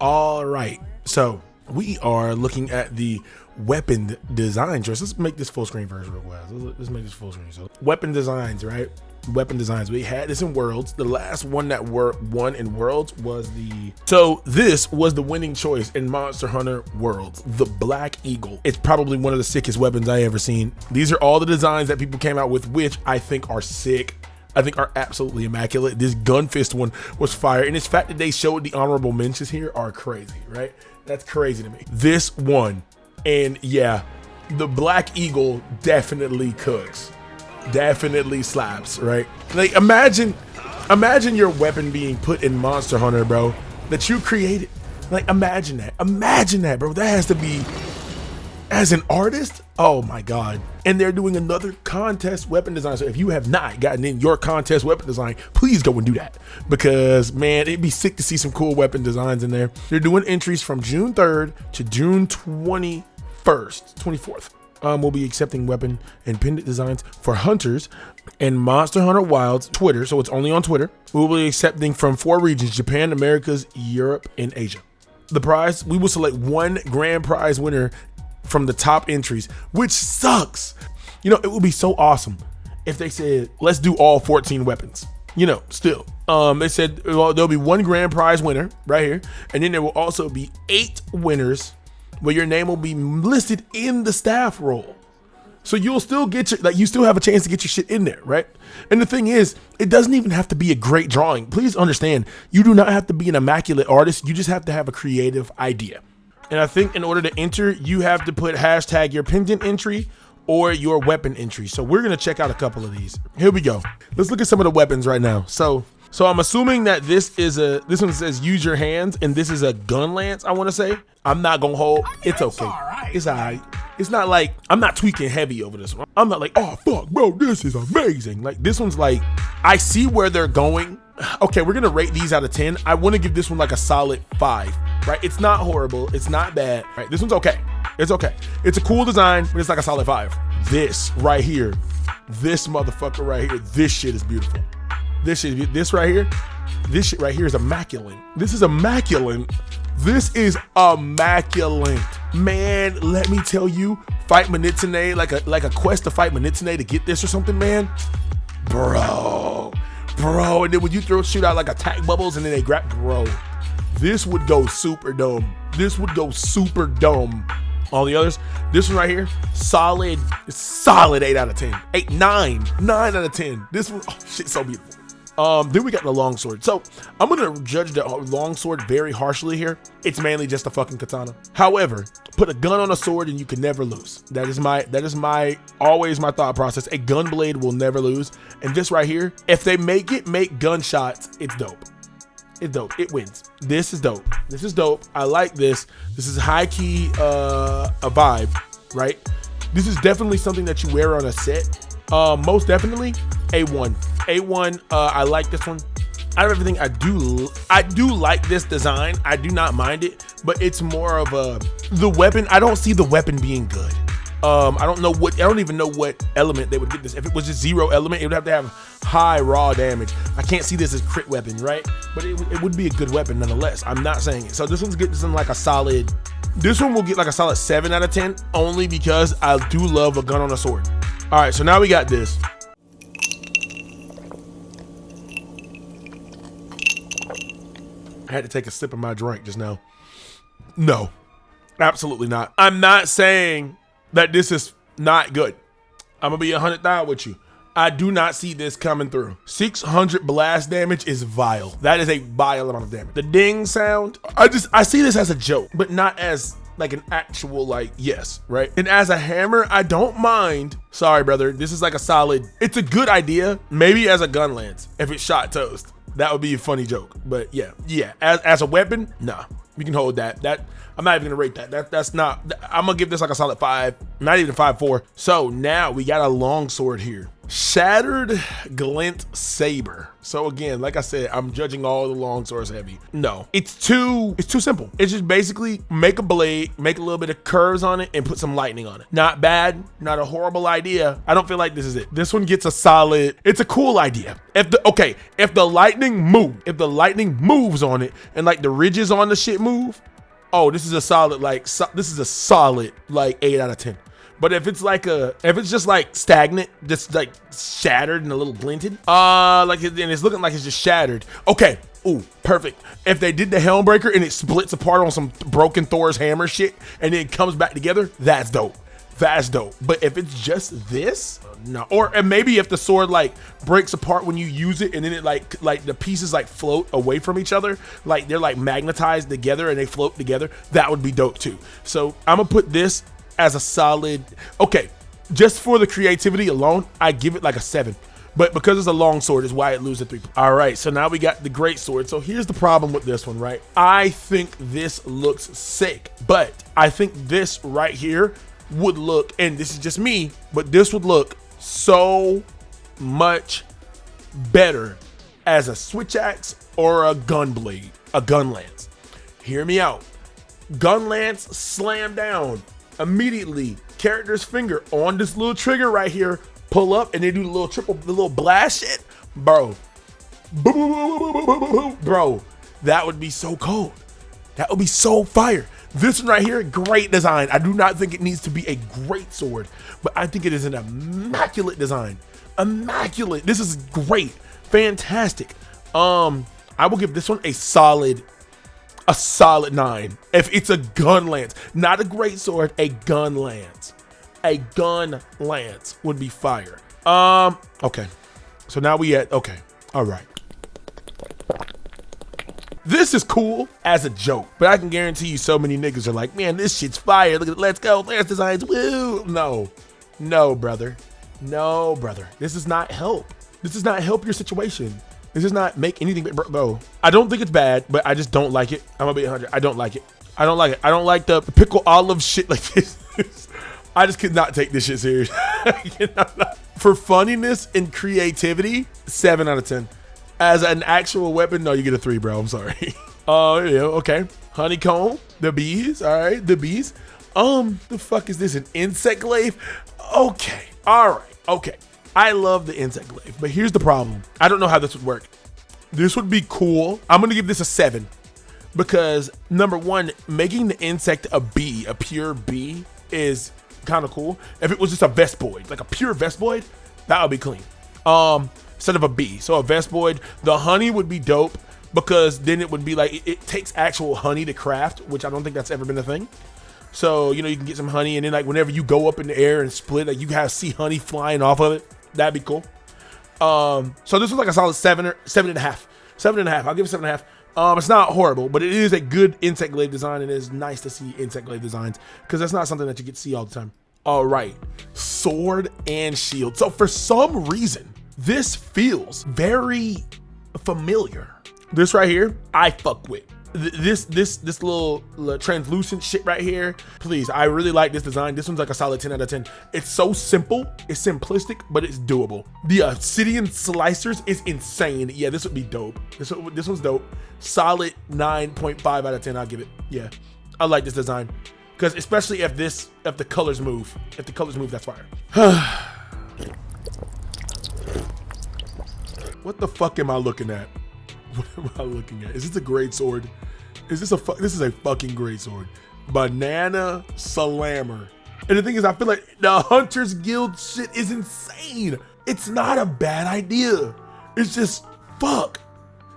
All right, so we are looking at the weapon design choice. Let's make this full screen version real quick. Let's make this full screen. So weapon designs, right? Weapon designs. We had this in Worlds. The last one that won in Worlds was this was the winning choice in Monster Hunter Worlds, the Black Eagle. It's probably one of the sickest weapons I ever seen. These are all the designs that people came out with, which I think are sick. I think are absolutely immaculate. This gun fist one was fire. And this fact that they showed the honorable mentions here are crazy, right? That's crazy to me. This one, and yeah, the Black Eagle definitely cooks. Definitely slaps, right? Like imagine your weapon being put in Monster Hunter, bro, that you created. Like imagine that, bro. That has to be, as an artist, oh my God. And they're doing another contest weapon design. So if you have not gotten in your contest weapon design, please go and do that, because man, it'd be sick to see some cool weapon designs in there. They're doing entries from June 3rd to June 24th. We'll be accepting weapon and pendant designs for hunters and Monster Hunter Wilds Twitter. So it's only on Twitter. We will be accepting from 4 regions: Japan, Americas, Europe, and Asia. The prize, we will select one grand prize winner from the top entries, which sucks. You know, it would be so awesome if they said, let's do all 14 weapons. You know, still, they said, well, there'll be one grand prize winner right here. And then there will also be 8 winners where your name will be listed in the staff roll. So you'll still get you still have a chance to get your shit in there, right? And the thing is, it doesn't even have to be a great drawing. Please understand, you do not have to be an immaculate artist. You just have to have a creative idea. And I think in order to enter, you have to put hashtag your pendant entry or your weapon entry. So we're gonna check out a couple of these. Here we go. Let's look at some of the weapons right now. So I'm assuming that this one says use your hands, and this is a gun lance, I wanna say. I'm not gonna hold, it's okay. It's all right. It's not like, I'm not tweaking heavy over this one. I'm not like, oh fuck, bro, this is amazing. Like this one's like, I see where they're going. Okay, we're gonna rate these out of 10. I wanna give this one like a solid 5, right? It's not horrible, it's not bad, right? This one's okay, it's okay. It's a cool design, but it's like a solid 5. This right here, this motherfucker right here, this shit is beautiful. This right here is immaculate. This is immaculate. This is immaculate. Man, let me tell you, fight Manitsune, like a quest to fight Manitsune to get this or something, man. Bro, and then when you shoot out like attack bubbles and then they grab, bro, this would go super dumb. All the others, this one right here, solid 8 out of 10. 9 out of 10. This one, oh shit, so beautiful. Then we got the longsword. So I'm gonna judge the longsword very harshly here. It's mainly just a fucking katana. However, put a gun on a sword and you can never lose. That is always my thought process. A gun blade will never lose. And this right here, if they make gunshots, it's dope. It's dope. It wins. This is dope. I like this. This is high key a vibe, right? This is definitely something that you wear on a set. Most definitely A1. I like this one. Out of everything, I do like this design. I do not mind it, but it's more of the weapon. I don't see the weapon being good. I don't even know what element they would get this. If it was just 0 element, it would have to have high raw damage. I can't see this as crit weapon, right? But it would be a good weapon nonetheless. I'm not saying it. So this one's getting like a solid, this one will get like a solid 7 out of 10, only because I do love a gun on a sword. All right, so now we got this. I had to take a sip of my drink just now. No, absolutely not. I'm not saying that this is not good. I'm gonna be 100,000 with you. I do not see this coming through. 600 blast damage is vile. That is a vile amount of damage. The ding sound, I see this as a joke, but not as like an actual yes, right? And as a hammer, I don't mind. Sorry, brother. This is like a solid, it's a good idea. Maybe as a gun lance, if it's shot toast, that would be a funny joke. But yeah. As a weapon, nah, we can hold that. I'm not even gonna rate that. That's not, I'm gonna give this like a solid 5, not even 5.4. So now we got a longsword here. Shattered glint saber. So again, like I said, I'm judging all the long swords heavy. No, it's too simple. It's just basically make a blade, make a little bit of curves on it, and put some lightning on it. Not bad, not a horrible idea. I don't feel like this is it. This one gets a solid, it's a cool idea. If the lightning moves on it and like the ridges on the shit move, oh, this is a solid, this is a solid 8 out of 10. But if it's just like stagnant, just like shattered and a little glinted, and it's looking like it's just shattered. Okay, ooh, perfect. If they did the Helmbreaker and it splits apart on some broken Thor's hammer shit and then it comes back together, that's dope. That's dope. But if it's just this, no. And maybe if the sword like breaks apart when you use it and then it like the pieces like float away from each other, like they're like magnetized together and they float together, that would be dope too. So I'm gonna put this as a solid, okay, just for the creativity alone, I give it like a 7. But because it's a long sword is why it loses 3. All right, so now we got the great sword. So here's the problem with this one, right? I think this looks sick, but I think this right here would look, and this is just me, but this would look so much better as a switch axe or a gun blade, a gun lance. Hear me out. Gun lance, slam down. Immediately, character's finger on this little trigger right here, pull up, and they do the little blast shit, bro. Bro, that would be so cold. That would be so fire. This one right here, great design. I do not think it needs to be a great sword, but I think it is an immaculate design. Immaculate. This is great, fantastic. I will give this one a solid 9. If it's a gun lance, not a great sword, a gun lance. A gun lance would be fire. Okay. So now we okay. All right. This is cool as a joke, but I can guarantee you so many niggas are like, man, this shit's fire. Look at, let's go, lance designs, woo. No, brother. No, brother. This does not help. This does not help your situation. This does not make anything, bro. I don't think it's bad, but I just don't like it. I'm gonna be 100. I don't like it. I don't like it. I don't like the pickle olive shit like this. I just could not take this shit serious. For funniness and creativity, 7 out of 10. As an actual weapon, no, you get a 3, bro. I'm sorry. Yeah, okay. Honeycomb, the bees. All right, the bees. The fuck is this? An insect glaive? Okay. All right. Okay. I love the insect glaive, but here's the problem. I don't know how this would work. This would be cool. I'm gonna give this a 7 because number one, making the insect a bee, a pure bee, is kind of cool. If it was just a Vespoid, like a pure Vespoid, that would be clean. Instead of a bee, so a Vespoid, the honey would be dope because then it would be like it takes actual honey to craft, which I don't think that's ever been a thing. So you know you can get some honey, and then like whenever you go up in the air and split, like you see honey flying off of it. That'd be cool. So this was like a solid 7 or 7.5. 7.5. I'll give it 7.5. It's not horrible, but it is a good insect glaive design, and it is nice to see insect glaive designs because that's not something that you get to see all the time. All right, sword and shield. So for some reason, this feels very familiar. This right here, I fuck with. This little translucent shit right here, please. I really like this design. This one's like a solid 10 out of 10. It's so simple, it's simplistic, but it's doable. The obsidian slicers is insane. Yeah, this would be dope. This one's dope. Solid 9.5 out of 10. I'll give it. Yeah, I like this design because especially if the colors move. If the colors move, that's fire. What the fuck am I looking at? What am I looking at? Is this a great sword? This is a fucking great sword. Banana Slammer. And the thing is, I feel like the Hunters Guild shit is insane. It's not a bad idea. It's just, fuck.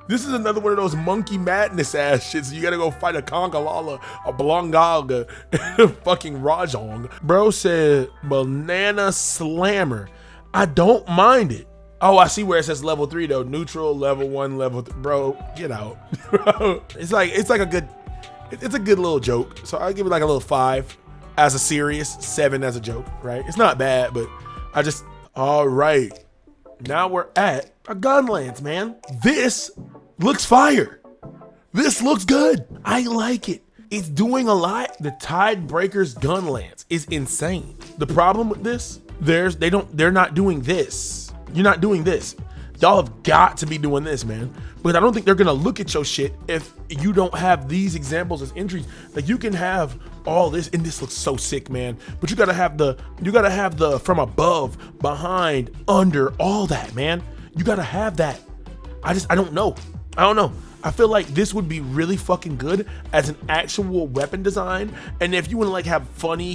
This is another one of those monkey madness ass shits. You gotta go fight a Congalala, a Blongaga, and a fucking Rajong. Bro said Banana Slammer. I don't mind it. Oh, I see where it says level 3 though. Neutral, level 1, level 3. Bro, get out. It's a good little joke. So I'll give it like a little 5 as a serious, 7 as a joke, right? It's not bad, but all right. Now we're at a gun lance, man. This looks fire. This looks good. I like it. It's doing a lot. The Tidebreaker's gun lance is insane. The problem with this They're not doing this. You're not doing this. Y'all have got to be doing this, man. But I don't think they're gonna look at your shit if you don't have these examples as entries. Like you can have all this, and this looks so sick, man. But you gotta have the from above, behind, under, all that, man. You gotta have that. I don't know. I feel like this would be really fucking good as an actual weapon design. And if you want to like have funny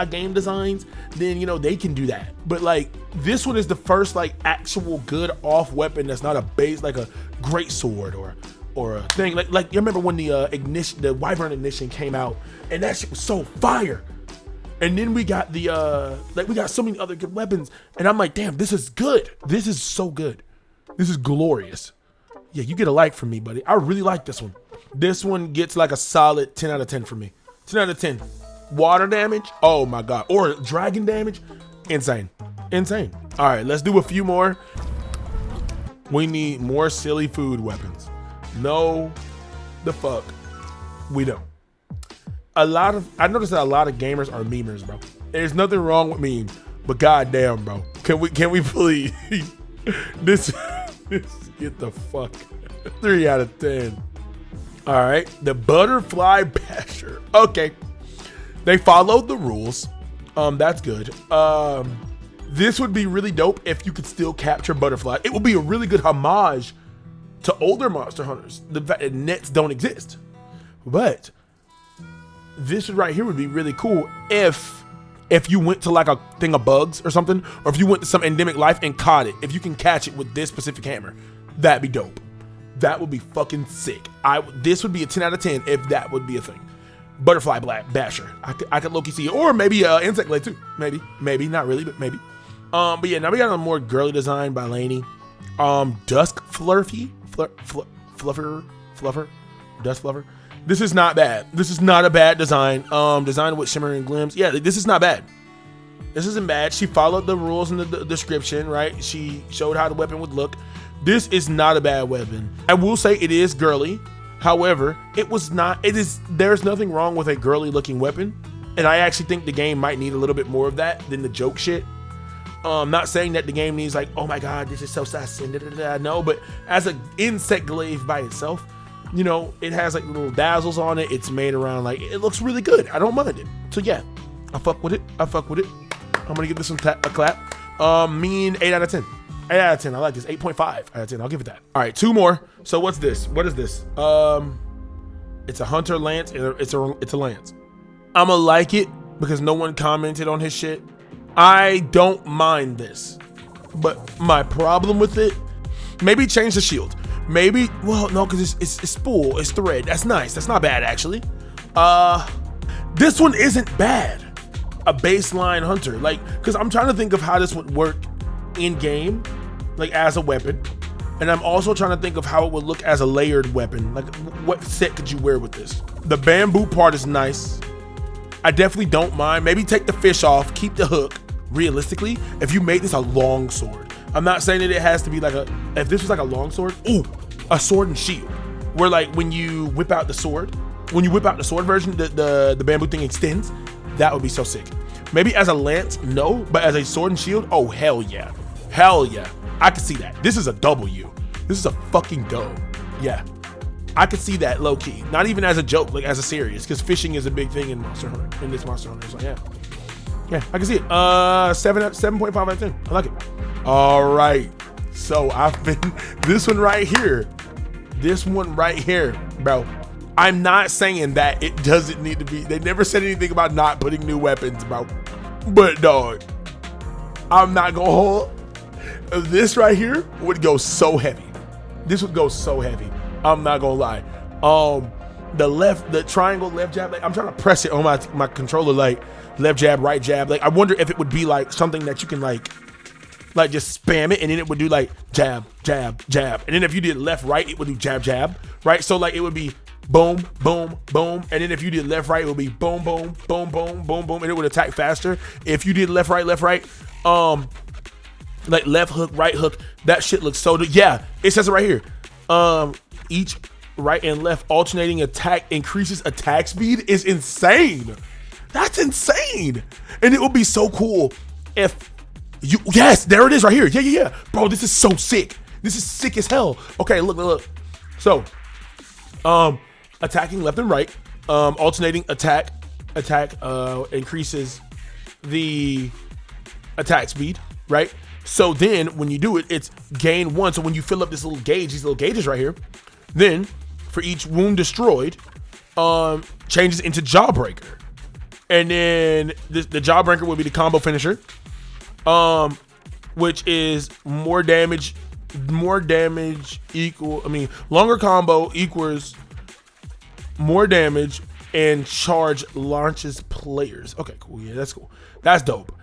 game designs, then you know they can do that. But like this one is the first like actual good off weapon that's not a base, like a great sword or a thing. Like you remember when the Wyvern ignition came out, and that shit was so fire. And then we got we got so many other good weapons, and I'm like, damn, this is good. This is so good. This is glorious. Yeah, you get a like from me, buddy. I really like this one. This one gets like a solid 10 out of 10 for me. 10 out of 10. Water damage, oh my God. Or dragon damage, insane. Insane. All right, let's do a few more. We need more silly food weapons. No, the fuck, we don't. I noticed that a lot of gamers are memers, bro. There's nothing wrong with meme, but goddamn, bro. Can we please? This get the fuck 3 out of 10. All right, the butterfly basher. Okay, they followed the rules. That's good. This would be really dope if you could still capture butterfly. It would be a really good homage to older Monster Hunters. The fact that nets don't exist, but this right here would be really cool if you went to like a thing of bugs or something, or if you went to some endemic life and caught it. If you can catch it with this specific hammer, that'd be dope. That would be fucking sick. This would be a 10 out of 10 if that would be a thing. Butterfly basher. I could low-key see it, or maybe insect blade too. Maybe not really, but maybe. But yeah, now we got a more girly design by Lainey. Dusk Fluffer, Dusk Fluffer. This is not bad. This is not a bad design. Designed with shimmer and glims. Yeah, this is not bad. This isn't bad. She followed the rules in the description, right? She showed how the weapon would look. This is not a bad weapon. I will say it is girly. However, there's nothing wrong with a girly looking weapon. And I actually think the game might need a little bit more of that than the joke shit. Not saying that the game needs like, oh my God, this is so sassy. No, but as an insect glaive by itself, you know, it has like little dazzles on it. It's made around like, it looks really good. I don't mind it. So yeah, I fuck with it. I'm gonna give this one a clap. Mean 8 out of 10. 8 out of 10. I like this. 8.5 out of 10. I'll give it that. All right, 2 more. So what's this? What is this? It's a hunter lance, and it's a lance. I'ma like it because no one commented on his shit. I don't mind this, but my problem with it, maybe change the shield. Maybe, well, no, because it's spool, it's thread. That's nice. That's not bad, actually. This one isn't bad. A baseline hunter, like, because I'm trying to think of how this would work in game, like as a weapon, and I'm also trying to think of how it would look as a layered weapon. Like, what set could you wear with this? The bamboo part is nice. I definitely don't mind. Maybe take the fish off, keep the hook. Realistically, if you made this a long sword, I'm not saying that it has to be like if this was like a long sword, ooh, a sword and shield, where like when you whip out the sword version, the bamboo thing extends. That would be so sick. Maybe as a lance, no, but as a sword and shield, oh hell yeah, I could see that. This is a W. This is a fucking go. Yeah, I could see that low key. Not even as a joke, like as a serious, because fishing is a big thing in Monster Hunter, in this Monster Hunter. So yeah. Yeah, I can see it. 7.5 out of 10. I like it. All right. So this one right here, bro. I'm not saying that it doesn't need to be. They never said anything about not putting new weapons, bro. But dog, I'm not gonna hold. This right here would go so heavy. This would go so heavy. I'm not gonna lie. The triangle left jab, like I'm trying to press it on my controller, like left jab, right jab. Like I wonder if it would be like something that you can like just spam it, and then it would do like jab, jab, jab, and then if you did left, right, it would do jab, jab, right? So like it would be boom, boom, boom, and then if you did left, right, it would be boom, boom, boom, boom, boom, boom, and it would attack faster. If you did left, right, like left hook, right hook, that shit looks so. Yeah, it says it right here. Each right and left alternating attack increases attack speed is insane. That's insane. And it would be so cool Yes, there it is right here. Yeah. Bro, this is so sick. This is sick as hell. Okay, look. So, attacking left and right, alternating attack increases the attack speed, right? So then when you do it, it's gain 1. So when you fill up this little gauge, these little gauges right here, then for each wound destroyed, changes into Jawbreaker. And then the Jawbreaker will be the combo finisher, which is more damage longer combo equals more damage and charge launches players. Okay, cool. Yeah, that's cool. That's dope.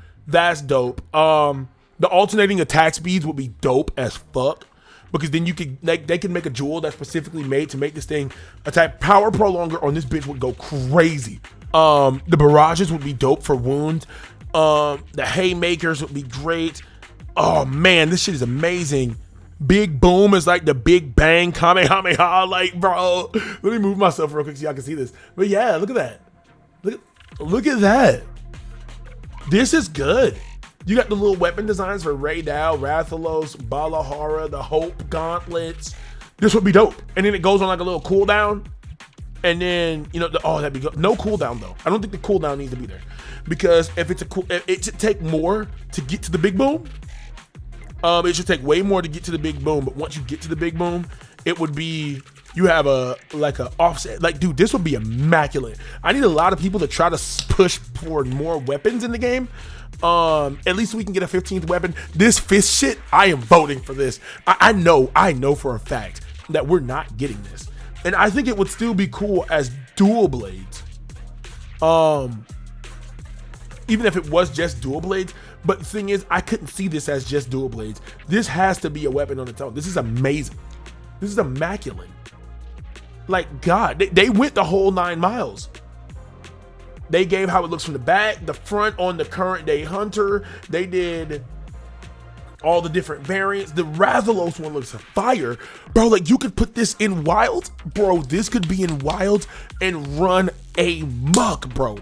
The alternating attack speeds would be dope as fuck, because then you could they can make a jewel that's specifically made to make this thing attack. Power prolonger on this bitch would go crazy. The barrages would be dope for wounds. The haymakers would be great. Oh man, this shit is amazing. Big boom is like the big bang Kamehameha. Like, bro, let me move myself real quick so y'all can see this. But yeah, look at that. Look at that. This is good. You got the little weapon designs for Raydal, Rathalos, Balahara, the Hope gauntlets. This would be dope. And then it goes on like a little cooldown. And then, that'd be good. No cooldown though. I don't think the cooldown needs to be there, because if it should take more to get to the big boom. It should take way more to get to the big boom, but once you get to the big boom, it would be, you have a offset. Like, dude, this would be immaculate. I need a lot of people to try to push for more weapons in the game. At least we can get a 15th weapon. This fist shit, I am voting for this. I know for a fact that we're not getting this. And I think it would still be cool as dual blades. Even if it was just dual blades. But the thing is, I couldn't see this as just dual blades. This has to be a weapon on its own. This is amazing. This is immaculate. Like, God, they went the whole 9 miles. They gave how it looks from the back, the front on the current day Hunter. They did all the different variants. The Rathalos one looks fire. Bro, like, you could put this in Wild. Bro, this could be in Wild and run amok, bro.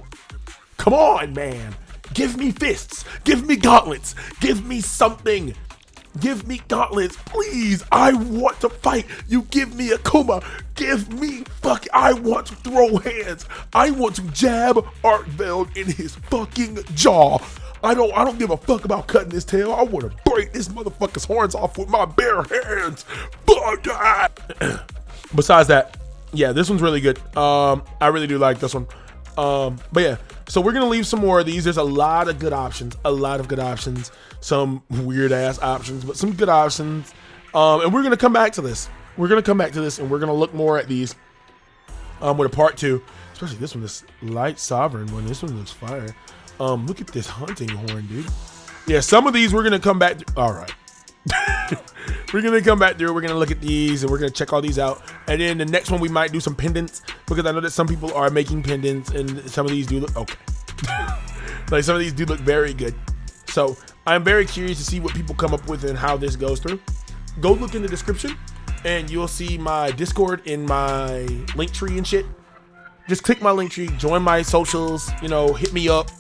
Come on, man. Give me fists. Give me gauntlets. Give me something. Give me gauntlets, please. I want to fight. You give me Akuma. Give me I want to throw hands. I want to jab Artveld in his fucking jaw. I don't give a fuck about cutting his tail. I want to break this motherfucker's horns off with my bare hands. Fuck that. Besides that, yeah, this one's really good. I really do like this one. But yeah, so we're gonna leave some more of these. There's a lot of good options, some weird ass options, but some good options. And we're gonna come back to this. And we're gonna look more at these with a part 2, especially this one, this light sovereign one. This one looks fire. Look at this hunting horn, dude. Yeah, some of these we're gonna come back to. All right. We're gonna come back through. We're gonna look at these and we're gonna check all these out. And then the next one we might do some pendants, because I know that some people are making pendants and some of these do look okay. Like, some of these do look very good. So I'm very curious to see what people come up with and how this goes through. Go look in the description and you'll see my Discord in my link tree and shit. Just click my link tree, join my socials, hit me up.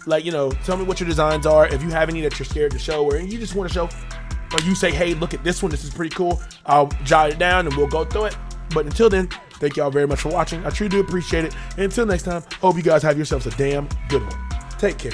Like, tell me what your designs are. If you have any that you're scared to show or you just want to show, or you say, hey, look at this one, this is pretty cool, I'll jot it down and we'll go through it. But until then, thank y'all very much for watching. I truly do appreciate it. And until next time, hope you guys have yourselves a damn good one. Take care.